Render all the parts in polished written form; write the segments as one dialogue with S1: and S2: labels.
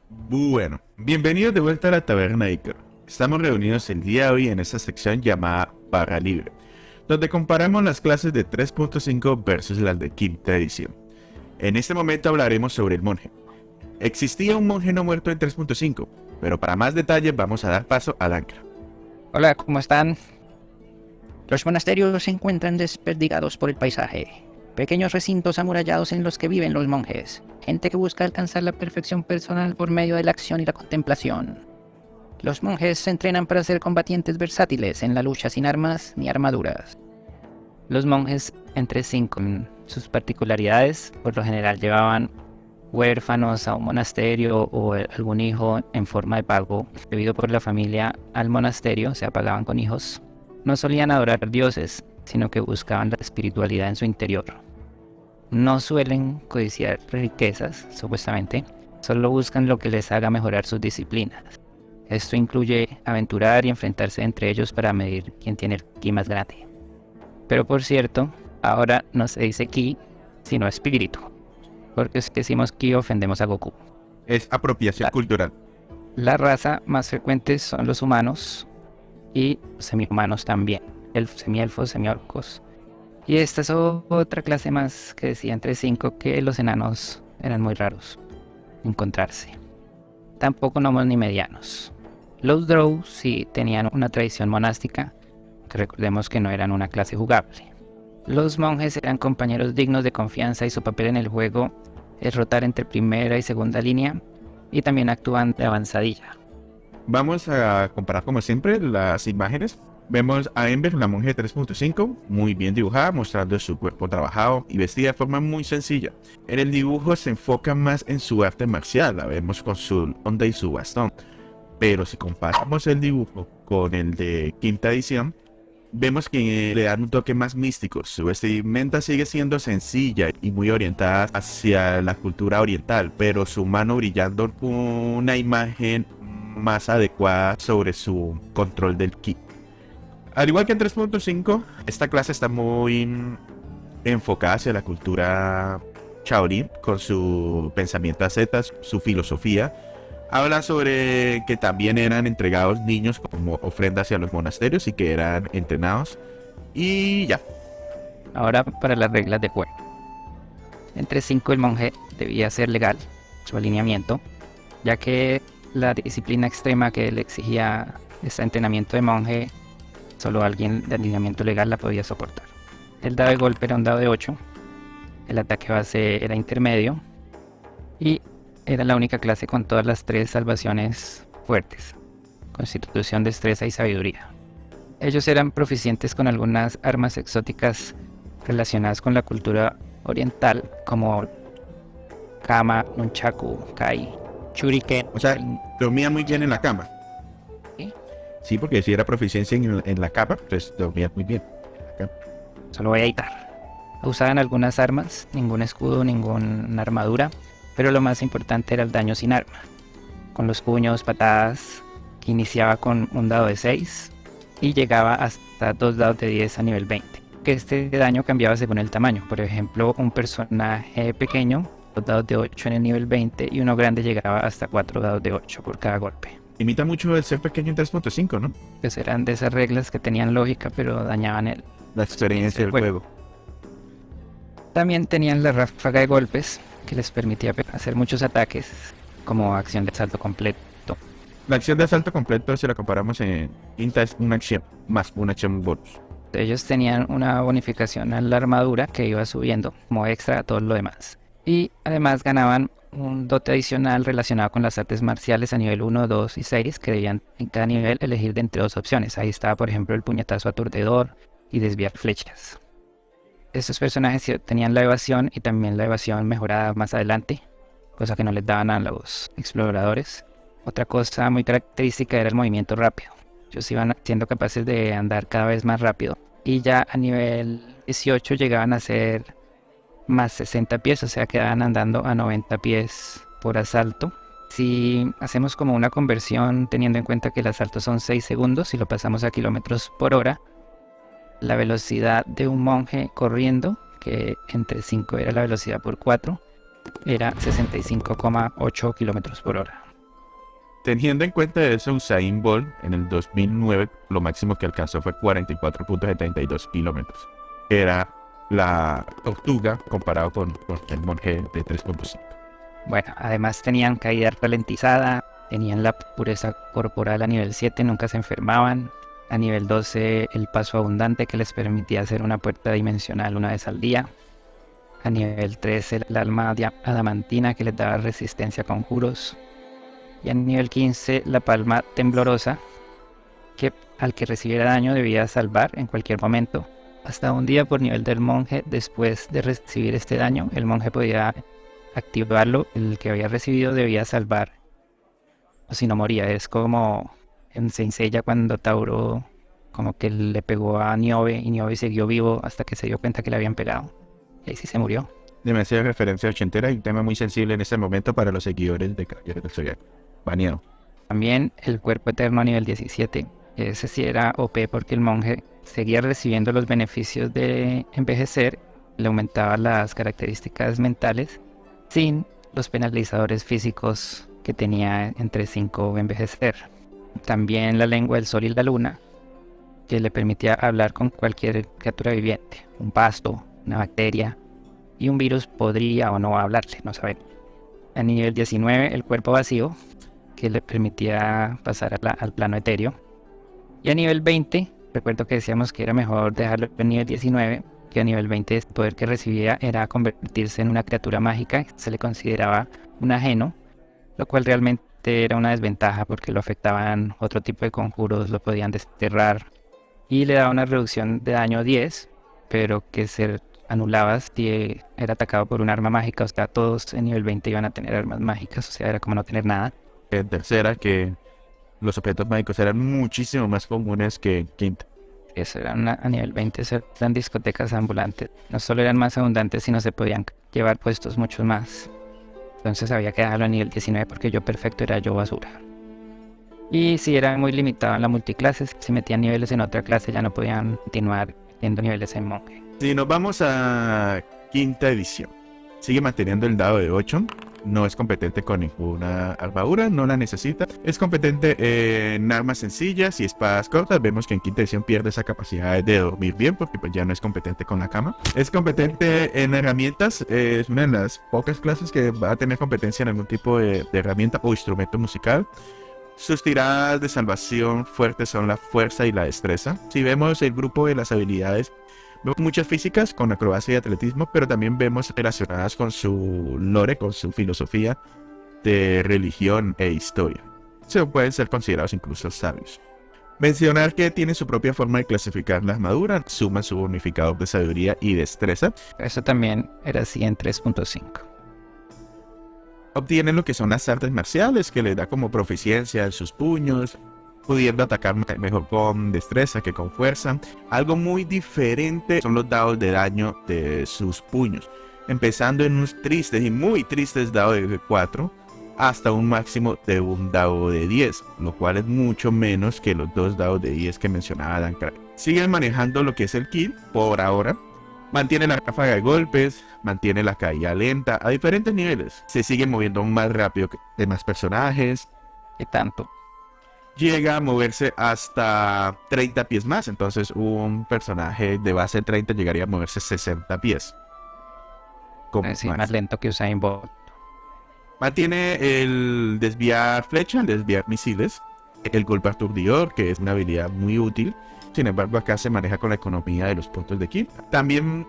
S1: Bueno, bienvenidos de vuelta a la Taberna Iker. Estamos reunidos el día de hoy en esta sección llamada Barra Libre, donde comparamos las clases de 3.5 versus las de quinta edición. En este momento hablaremos sobre el monje. Existía un monje no muerto en 3.5, pero para más detalles vamos a dar paso a Dankra.
S2: Hola, ¿cómo están? Los monasterios se encuentran desperdigados por el paisaje. Pequeños recintos amurallados en los que viven los monjes. Gente que busca alcanzar la perfección personal por medio de la acción y la contemplación. Los monjes se entrenan para ser combatientes versátiles en la lucha sin armas ni armaduras. Los monjes entre sí, con sus particularidades, por lo general llevaban huérfanos a un monasterio o algún hijo en forma de pago debido por la familia al monasterio, se pagaban con hijos. No solían adorar dioses, sino que buscaban la espiritualidad en su interior. No suelen codiciar riquezas, supuestamente, solo buscan lo que les haga mejorar sus disciplinas. Esto incluye aventurar y enfrentarse entre ellos para medir quién tiene el ki más grande. Pero por cierto, ahora no se dice ki, sino espíritu, porque si decimos ki ofendemos a Goku.
S1: Es apropiación cultural.
S2: La raza más frecuente son los humanos y semi-humanos también, semi-elfos, semi-orcos. Y esta es otra clase más que decía entre 5 que los enanos eran muy raros encontrarse. Tampoco gnomos ni medianos. Los drow sí tenían una tradición monástica, que recordemos que no eran una clase jugable. Los monjes eran compañeros dignos de confianza y su papel en el juego es rotar entre primera y segunda línea y también actúan de avanzadilla.
S1: Vamos a comparar como siempre las imágenes. Vemos a Ember, la monje de 3.5, muy bien dibujada, mostrando su cuerpo trabajado y vestida de forma muy sencilla. En el dibujo se enfoca más en su arte marcial, la vemos con su onda y su bastón. Pero si comparamos el dibujo con el de quinta edición, vemos que le dan un toque más místico. Su vestimenta sigue siendo sencilla y muy orientada hacia la cultura oriental, pero su mano brillando una imagen más adecuada sobre su control del ki. Al igual que en 3.5, esta clase está muy enfocada hacia la cultura Shaolin, con su pensamiento ascetas, su filosofía. Habla sobre que también eran entregados niños como ofrenda hacia los monasterios y que eran entrenados. Y ya.
S2: Ahora para las reglas de juego. Entre 5 el monje debía ser legal, su alineamiento, ya que la disciplina extrema que le exigía este entrenamiento de monje, solo alguien de alineamiento legal la podía soportar. El dado de golpe era un dado de 8, el ataque base era intermedio y era la única clase con todas las 3 salvaciones fuertes: constitución, destreza y sabiduría. Ellos eran proficientes con algunas armas exóticas relacionadas con la cultura oriental, como kama, nunchaku, kai, shuriken.
S1: O sea, dormía muy bien en la cama.
S2: ¿Sí?
S1: Sí, porque si era proficiencia en la cama, pues dormía muy bien.
S2: Solo voy a editar. Usaban algunas armas, ningún escudo, ninguna armadura, pero lo más importante era el daño sin arma, con los puños, patadas, que iniciaba con un dado de 6 y llegaba hasta 2 dados de 10 a nivel 20. Que este daño cambiaba según el tamaño. Por ejemplo, un personaje pequeño, 2 dados de 8 en el nivel 20, y uno grande llegaba hasta 4 dados de 8 por cada golpe.
S1: Imita mucho el ser pequeño en 3.5, ¿no?
S2: Pues eran de esas reglas que tenían lógica, pero dañaban
S1: La experiencia del juego.
S2: También tenían la ráfaga de golpes, que les permitía hacer muchos ataques, como acción de salto completo.
S1: La acción de asalto completo, si la comparamos en quinta, es una acción más una acción bonus.
S2: Ellos tenían una bonificación a la armadura que iba subiendo como extra a todo lo demás. Y además ganaban un dote adicional relacionado con las artes marciales a nivel 1, 2 y 6, que debían en cada nivel elegir de entre 2 opciones. Ahí estaba, por ejemplo, el puñetazo aturdidor y desviar flechas. Estos personajes tenían la evasión y también la evasión mejorada más adelante, cosa que no les daban a los exploradores. Otra cosa muy característica era el movimiento rápido. Ellos iban siendo capaces de andar cada vez más rápido. Y ya a nivel 18 llegaban a ser más 60 pies, o sea, quedaban andando a 90 pies por asalto. Si hacemos como una conversión teniendo en cuenta que el asalto son 6 segundos y lo pasamos a kilómetros por hora, la velocidad de un monje corriendo, que entre 5 era la velocidad por 4, era 65,8 kilómetros por hora.
S1: Teniendo en cuenta eso, Usain Bolt en el 2009 lo máximo que alcanzó fue 44.72 kilómetros. Era la tortuga comparado con el monje de 3.5.
S2: Bueno, además tenían caída ralentizada, tenían la pureza corporal a nivel 7, nunca se enfermaban. A nivel 12 el paso abundante que les permitía hacer una puerta dimensional una vez al día. A nivel 13 el alma adamantina que les daba resistencia a conjuros. Y a nivel 15 la palma temblorosa que al que recibiera daño debía salvar en cualquier momento. Hasta un día por nivel del monje, después de recibir este daño, el monje podía activarlo, el que había recibido debía salvar, o si no moría. Es como en Saint Seiya cuando Tauro como que le pegó a Niobe y Niobe siguió vivo hasta que se dio cuenta que le habían pegado. Y ahí sí se murió.
S1: Demasiada referencia ochentera y un tema muy sensible en este momento para los seguidores de Caballeros del Zodiaco. Baneado.
S2: También el cuerpo eterno a nivel 17. Ese sí era OP porque el monje seguía recibiendo los beneficios de envejecer, le aumentaba las características mentales sin los penalizadores físicos que tenía entre 5 envejecer. También la lengua del sol y la luna, que le permitía hablar con cualquier criatura viviente, un pasto, una bacteria, y un virus podría o no hablarle, no sabemos. A nivel 19 el cuerpo vacío, que le permitía pasar al plano etéreo. Y a nivel 20, recuerdo que decíamos que era mejor dejarlo en nivel 19, que a nivel 20 el poder que recibía era convertirse en una criatura mágica, se le consideraba un ajeno, lo cual realmente era una desventaja porque lo afectaban otro tipo de conjuros, lo podían desterrar y le daba una reducción de daño 10, pero que se anulaba si era atacado por un arma mágica. O sea, todos en nivel 20 iban a tener armas mágicas, o sea, era como no tener nada.
S1: En tercera, que los objetos mágicos eran muchísimo más comunes que en quinta.
S2: Eso eran a nivel 20, eran discotecas ambulantes. No solo eran más abundantes, sino se podían llevar puestos muchos más. Entonces había que dejarlo a nivel 19 porque yo perfecto era yo basura. Y si era muy limitado en la multiclase, si metían niveles en otra clase ya no podían continuar metiendo niveles en monje.
S1: Si nos vamos a quinta edición, sigue manteniendo el dado de 8. No es competente con ninguna armadura, no la necesita. Es competente en armas sencillas y espadas cortas. Vemos que en quinta edición pierde esa capacidad de dormir bien porque pues ya no es competente con la cama. Es competente en herramientas. Es una de las pocas clases que va a tener competencia en algún tipo de herramienta o instrumento musical. Sus tiradas de salvación fuertes son la fuerza y la destreza. Si vemos el grupo de las habilidades, vemos muchas físicas con acrobacia y atletismo, pero también vemos relacionadas con su lore, con su filosofía de religión e historia. Se pueden ser considerados incluso sabios. Mencionar que tiene su propia forma de clasificar la armadura, suma su bonificador de sabiduría y destreza.
S2: Eso también era así en 3.5.
S1: Obtiene lo que son las artes marciales, que le da como proficiencia en sus puños, pudiendo atacar mejor con destreza que con fuerza. Algo muy diferente son los dados de daño de sus puños, empezando en unos tristes y muy tristes dados de 4 hasta un máximo de un dado de 10, lo cual es mucho menos que los 2 dados de 10 que mencionaba Dan Craig. Siguen manejando lo que es el ki por ahora. Mantiene la ráfaga de golpes, mantiene la caída lenta a diferentes niveles. Se sigue moviendo más rápido que demás personajes.
S2: ¿Qué tanto?
S1: Llega a moverse hasta 30 pies más. Entonces un personaje de base 30 llegaría a moverse 60 pies.
S2: Sí, más lento que Usain Bolt.
S1: Mantiene el desviar flecha, el desviar misiles. El golpe aturdidor, que es una habilidad muy útil. Sin embargo, acá se maneja con la economía de los puntos de ki. También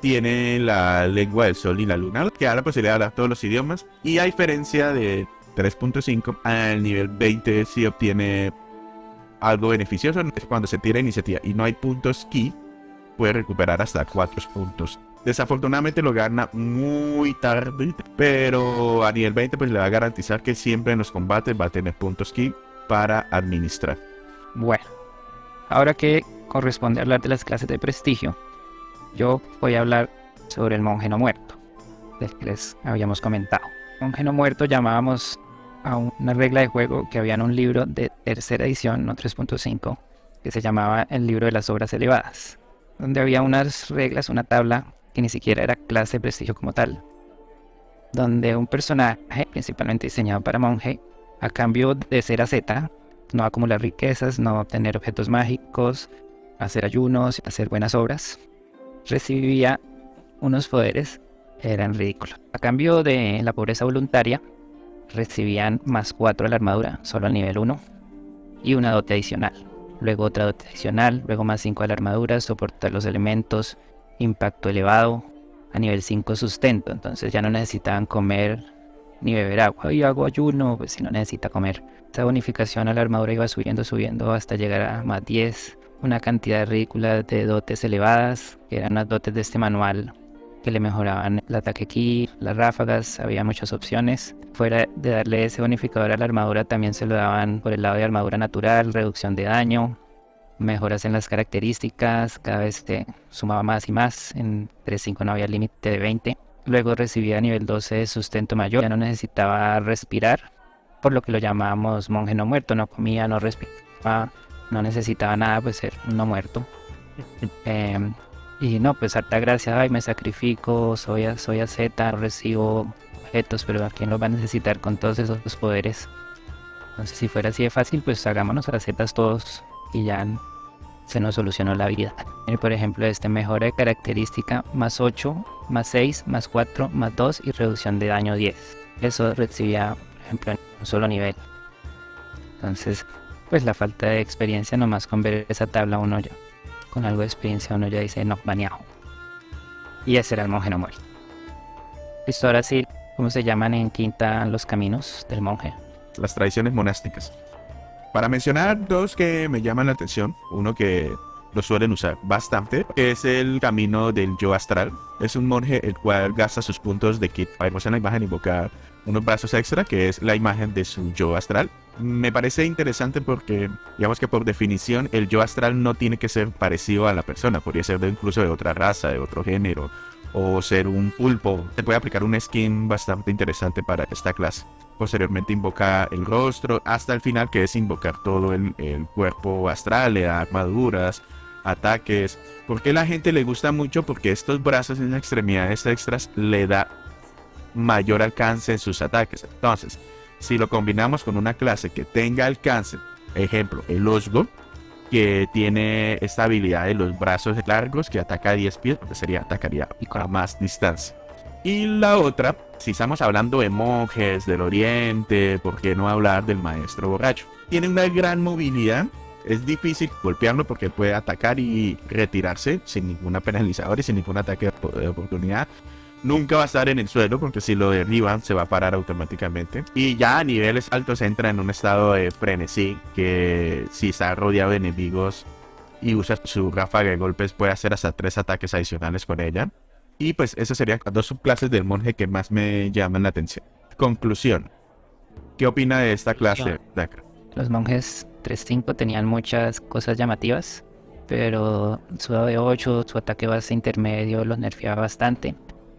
S1: tiene la lengua del sol y la luna, que da la posibilidad de hablar todos los idiomas. Y a diferencia de 3.5, al nivel 20 sí obtiene algo beneficioso. Cuando se tira iniciativa y no hay puntos ki, puede recuperar hasta 4 puntos. Desafortunadamente lo gana muy tarde, pero a nivel 20 pues le va a garantizar que siempre en los combates va a tener puntos ki para administrar.
S2: Bueno, ahora que corresponde hablar de las clases de prestigio, yo voy a hablar sobre el monje no muerto, del que les habíamos comentado. Monje no muerto llamábamos a una regla de juego que había en un libro de tercera edición, no 3.5, que se llamaba el libro de las obras elevadas, donde había unas reglas, una tabla que ni siquiera era clase de prestigio como tal, donde un personaje, principalmente diseñado para monje, A cambio de ser asceta, no acumular riquezas, no obtener objetos mágicos, hacer ayunos, hacer buenas obras, recibía unos poderes que eran ridículos. A cambio de la pobreza voluntaria, recibían +4 a la armadura, solo al nivel 1, y una dote adicional. Luego otra dote adicional, luego +5 a la armadura, soportar los elementos, impacto elevado, a nivel 5 sustento. Entonces ya no necesitaban comer ni beber agua. Y hago ayuno, pues si no necesita comer. Esta bonificación a la armadura iba subiendo hasta llegar a +10. Una cantidad ridícula de dotes elevadas, que eran las dotes de este manual, que le mejoraban el ataque ki, las ráfagas, había muchas opciones. Fuera de darle ese bonificador a la armadura, también se lo daban por el lado de armadura natural, reducción de daño, mejoras en las características, cada vez te sumaba más y más. En 3.5 no había límite de 20. Luego recibía nivel 12 de sustento mayor, ya no necesitaba respirar, por lo que lo llamábamos monje no muerto, no comía, no respiraba, no necesitaba nada, pues ser un no muerto. Y no, pues harta gracia, ay, me sacrifico, soy asceta, recibo objetos, pero ¿a quién los va a necesitar con todos esos poderes? Entonces, si fuera así de fácil, pues hagámonos ascetas todos y ya se nos solucionó la vida. Por ejemplo, mejora de característica +8, +6, +4, +2 y reducción de daño 10. Eso recibía, por ejemplo, en un solo nivel. Entonces, pues la falta de experiencia, nomás con ver esa tabla uno ya, con algo de experiencia uno ya dice, no, baneado. Y ese era el monje no muerto. Listo, ahora sí, ¿cómo se llaman en quinta los caminos del monje?
S1: Las tradiciones monásticas. Para mencionar dos que me llaman la atención, uno que lo suelen usar bastante, es el camino del yo astral. Es un monje el cual gasta sus puntos de ki. Vemos en la imagen invocar unos brazos extra, que es la imagen de su yo astral. Me parece interesante porque, digamos que por definición, el yo astral no tiene que ser parecido a la persona. Podría ser incluso de otra raza, de otro género, o ser un pulpo. Se puede aplicar un skin bastante interesante para esta clase. Posteriormente invoca el rostro, hasta el final, que es invocar todo el cuerpo astral, le da armaduras, ataques. ¿Por qué a la gente le gusta mucho? Porque estos brazos en las extremidades extras le da mayor alcance en sus ataques. Entonces, si lo combinamos con una clase que tenga alcance, ejemplo, el Osgo, que tiene esta habilidad de los brazos largos, que ataca a 10 pies, porque atacaría a más distancia. Y la otra, si estamos hablando de monjes del oriente, ¿por qué no hablar del maestro borracho? Tiene una gran movilidad, es difícil golpearlo porque puede atacar y retirarse sin ninguna penalizador y sin ningún ataque de oportunidad. Nunca va a estar en el suelo porque si lo derriban se va a parar automáticamente. Y ya a niveles altos entra en un estado de frenesí, que si está rodeado de enemigos y usa su ráfaga de golpes puede hacer hasta 3 ataques adicionales con ella. Y pues esas serían las dos subclases del monje que más me llaman la atención. Conclusión. ¿Qué opina de esta clase, Dakra?
S2: Los monjes 3.5 tenían muchas cosas llamativas, pero su dado de 8, su ataque base intermedio los nerfeaba bastante.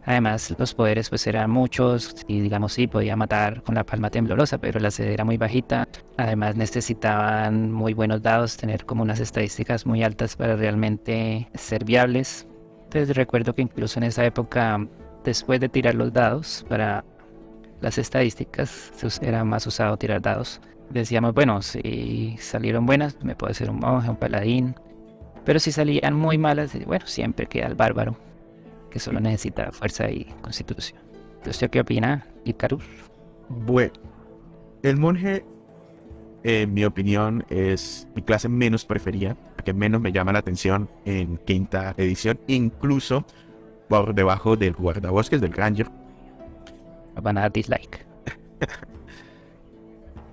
S2: Además, los poderes pues eran muchos, y digamos sí, podía matar con la palma temblorosa, pero la CD era muy bajita. Además necesitaban muy buenos dados, tener como unas estadísticas muy altas para realmente ser viables. Entonces recuerdo que incluso en esa época, después de tirar los dados para las estadísticas, era más usado tirar dados. Decíamos, bueno, si salieron buenas, me puede ser un monje, un paladín. Pero si salían muy malas, bueno, siempre queda el bárbaro, que solo necesita fuerza y constitución. ¿Usted qué opina, Icarus?
S1: Bueno, el monje, en mi opinión, es mi clase menos preferida, la que menos me llama la atención en quinta edición, incluso por debajo del guardabosques, del Ranger.
S2: Van a dar dislike.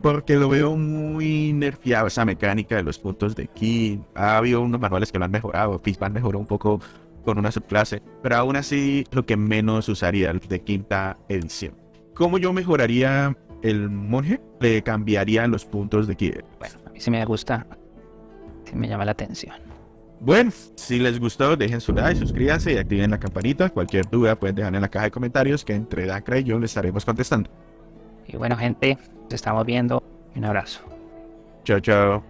S1: Porque lo veo muy nerfeado, esa mecánica de los puntos de ki. Ha habido unos manuales que lo han mejorado, Fishman mejoró un poco con una subclase, pero aún así lo que menos usaría de quinta edición. ¿Cómo yo mejoraría el monje? Le cambiaría los puntos de ki.
S2: Bueno, a mí sí me gusta, sí me llama la atención.
S1: Bueno, si les gustó, dejen su like, suscríbanse y activen la campanita. Cualquier duda pueden dejar en la caja de comentarios, que entre Dakra y yo les estaremos contestando.
S2: Y bueno, gente, nos estamos viendo. Un abrazo.
S1: Chao, chao.